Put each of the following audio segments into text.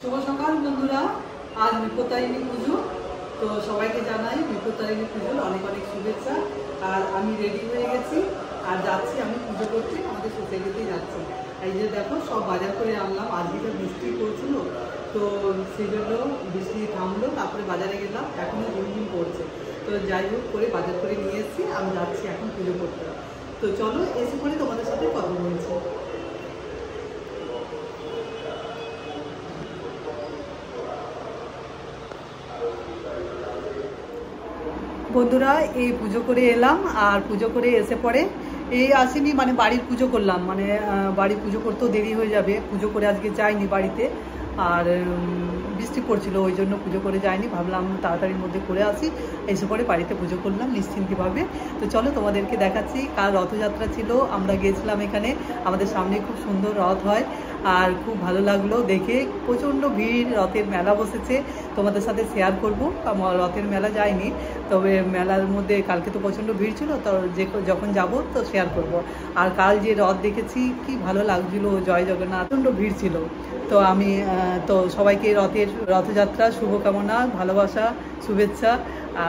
শুভ সকাল বন্ধুরা, আজ বিপত্তারিণী পুজো। তো সবাইকে জানাই বিপত্তারিণী পুজোর অনেক অনেক শুভেচ্ছা। আর আমি রেডি হয়ে গেছি আর যাচ্ছি আমি পুজো করতে, আমাদের সোসাইটিতেই যাচ্ছি। এই যে দেখো সব বাজার করে আনলাম, আজকে তো বৃষ্টি পড়ছিল, তো সেই জন্য বৃষ্টি থামলো, তারপরে বাজারে গেলাম, এখনও ঝিমঝিম পড়ছে। তো যাই হোক করে বাজার করে নিয়ে এসেছি, আমি যাচ্ছি এখন পুজো করতে। তো চলো এসে পরে তোমাদের সাথে কথা বলছি। বন্ধুরা এই পুজো করে এলাম, আর পুজো করে এসে পরে এই আসিনি, মানে বাড়ির পুজো করলাম, মানে বাড়ির পুজো করতেও দেরি হয়ে যাবে, পুজো করে আজকে যাইনি বাড়িতে। আর বৃষ্টি পড়ছিল, ওই জন্য পুজো করে যাইনি, ভাবলাম তাড়াতাড়ির মধ্যে করে আসি। এসে পরে বাড়িতে পুজো করলাম নিশ্চিন্তভাবে। তো চলো তোমাদেরকে দেখাচ্ছি। কাল রথযাত্রা ছিল, আমরা গিয়েছিলাম এখানে, আমাদের সামনে খুব সুন্দর রথ হয় আর খুব ভালো লাগলো দেখে। প্রচণ্ড ভিড়, রথের মেলা বসেছে, তোমাদের সাথে শেয়ার করবো। রথের মেলা যায়নি, তবে মেলার মধ্যে কালকে তো প্রচণ্ড ভিড় ছিল, তো যখন যাব তো শেয়ার করব। আর কাল যে রথ দেখেছি কি ভালো লাগছিল, জয় জগন্নাথ, প্রচণ্ড ভিড় ছিল। তো আমি তো সবাইকে রথযাত্রা শুভকামনা, ভালোবাসা, শুভেচ্ছা।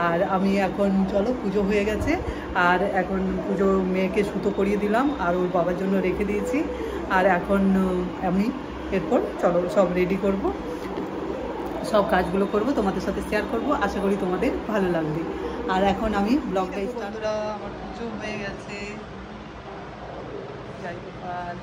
আর আমি এখন চলো পুজো হয়ে গেছে, আর এখন পুজো মেয়েকে সুতো করিয়ে দিলাম আর ওর বাবার জন্য রেখে দিয়েছি। আর এখন আমি এরপর চলো সব রেডি করব, সব কাজগুলো করব, তোমাদের সাথে শেয়ার করব, আশা করি তোমাদের ভালো লাগবে। আর এখন আমি ব্লগটা স্টার্ট। আমার পুজো হয়ে গেছে, যাই আর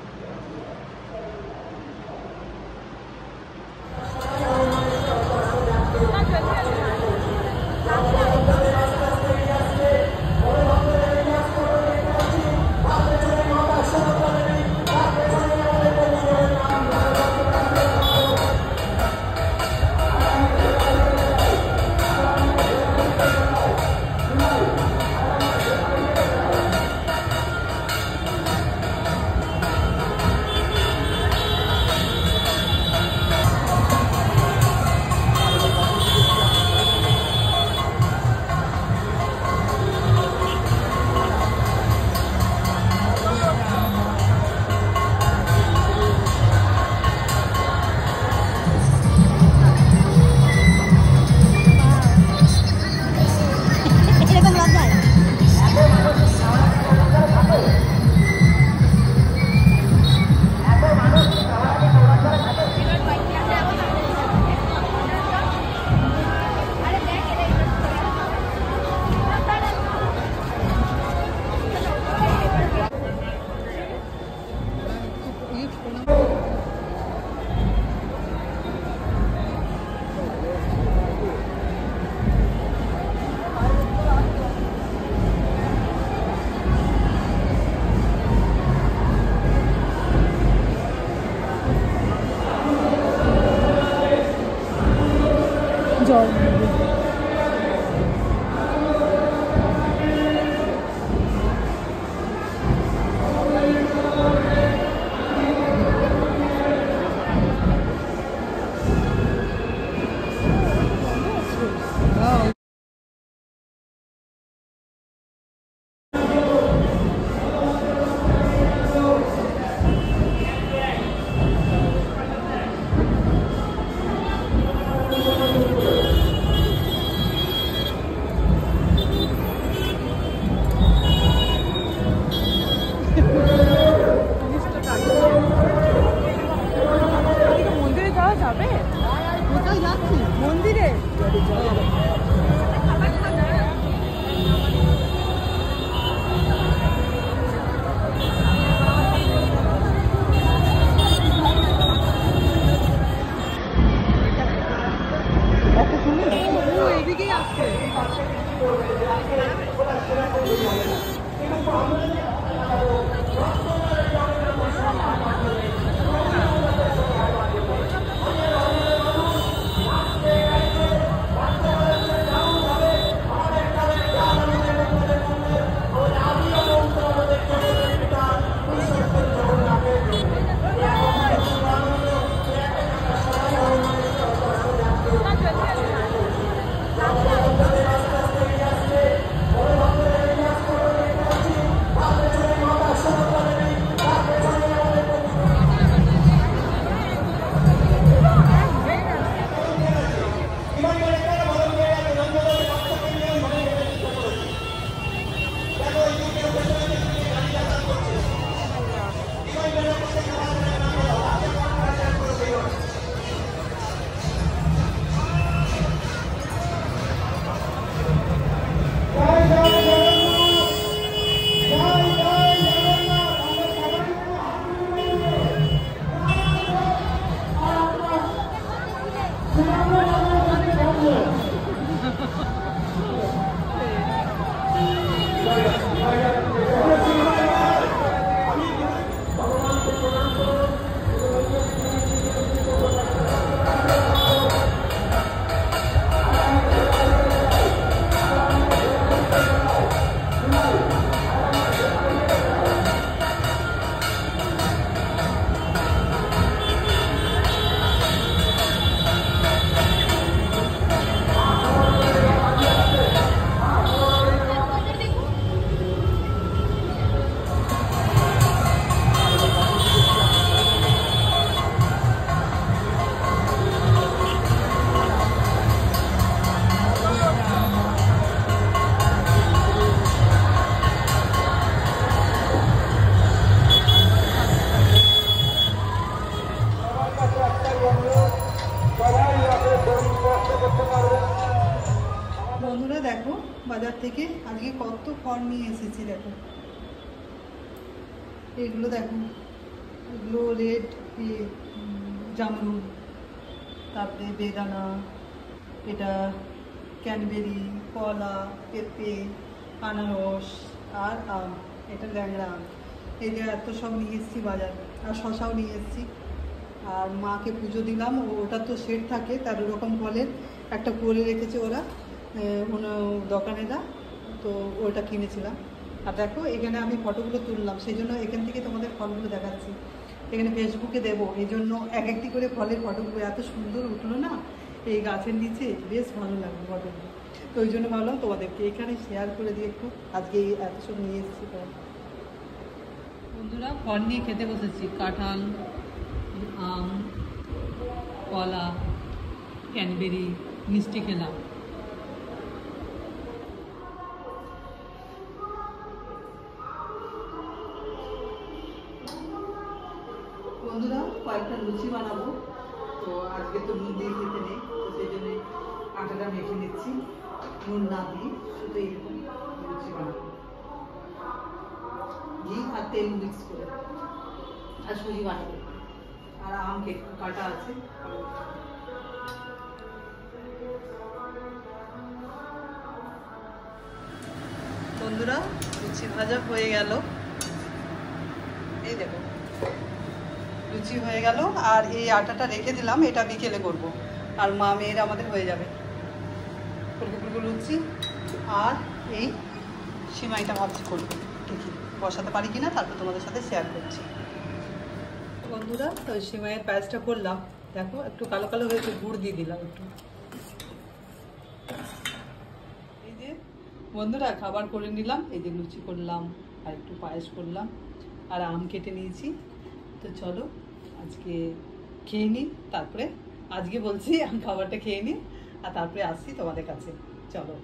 বাজার থেকে আজকে কত ফল নিয়ে এসেছি দেখো। এগুলো দেখো, এগুলো রেড জামরুল, তারপরে বেদানা, এটা ক্যানবেরি, কলা, পেঁপে, আনারস আর আম, এটা ল্যাংড়া আম। এই যে এত সব নিয়ে এসেছি বাজার। আর শশাও নিয়ে এসেছি। আর মাকে পুজো দিলাম, ওটা তো সেট থাকে 13 রকম ফলের একটা করে রেখেছে ওরা দোকানেরা, তো ওটা কিনেছিলাম। আর দেখো এখানে আমি ফটোগুলো তুললাম, সেই জন্য এখান থেকে তোমাদের ফলগুলো দেখাচ্ছি। এখানে ফেসবুকে দেবো, এই জন্য একটি করে ফলের ফটোগুলো এত সুন্দর উঠলো না এই গাছের নিচে, বেশ ভালো লাগলো ফটোগুলো। তো ওই জন্য ভাবলাম তোমাদেরকে এখানে শেয়ার করে দিয়ে একটু আজকে এত সব নিয়ে এসেছি। বন্ধুরা ফল নিয়ে খেতে বসেছি, কাঁঠাল, আম, কলা, ক্যানবেরি, মিষ্টি খেলাম। বন্ধুরা কয়েকটা লুচি বানাবো, তো আজকে তো নুন দিয়ে খেতে নেই, তো সেই জন্য আটাটা মেখে নিচ্ছি নুন না দিয়ে, শুধু এইরকম লুচি বানাবো ঘি আর তেল মিক্স করে। আর সুজি বানাবো, আর আম কাটা আছে। বন্ধুরা লুচি ভাজা হয়ে গেল, এই দেখো লুচি হয়ে গেল। আর এই আটাটা রেখে দিলাম, এটা বিকেলে করব। আর মা মেয়েরা আমাদের হয়ে যাবে ফুলকো ফুলকো লুচি। আর এই সিমাইটা ভাবছি করবো, দেখি বসাতে পারি কিনা, তারপর তোমাদের সাথে শেয়ার করছি। বন্ধুরা ওই সিমাইয়ের পায়েসটা করলাম, দেখো একটু কালো কালো হয়েছে, গুড় দিয়ে দিলাম একটু। এই যে বন্ধুরা খাবার করে নিলাম, এই যে লুচি করলাম আর একটু পায়েস করলাম আর আম কেটে নিয়েছি। তো চলো আজকে খেয়ে নিই, তারপরে আজকে বলছি আমি খাবারটা খেয়ে নিই আর তারপরে আসছি তোমাদের কাছে। চলো।